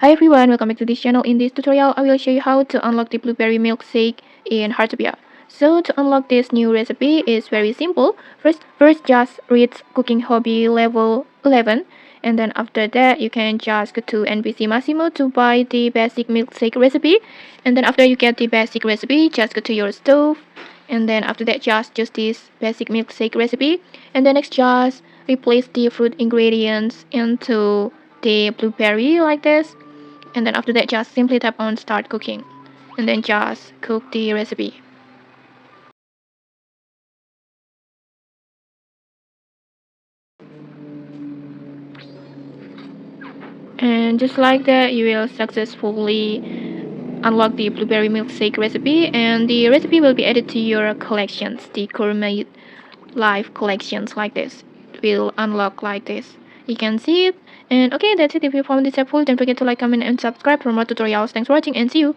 Hi everyone, welcome back to this channel. In this tutorial, I will show you how to unlock the blueberry milkshake in Hearttopia. So to unlock this new recipe is very simple. First just reach cooking hobby level 11, and then after that you can just go to NPC Masimo to buy the basic milkshake recipe. And then after you get the basic recipe, just go to your stove, and then after that just use this basic milkshake recipe. And then next just replace the fruit ingredients into the blueberry like this, and then after that just simply tap on start cooking and then just cook the recipe. And just like that you will successfully unlock the blueberry milkshake recipe, and the recipe will be added to your collections, the gourmet life collections like this. It will unlock like this, you can see it. And okay, that's it. If you found this helpful, don't forget to like, comment and subscribe for more tutorials. Thanks for watching and see you.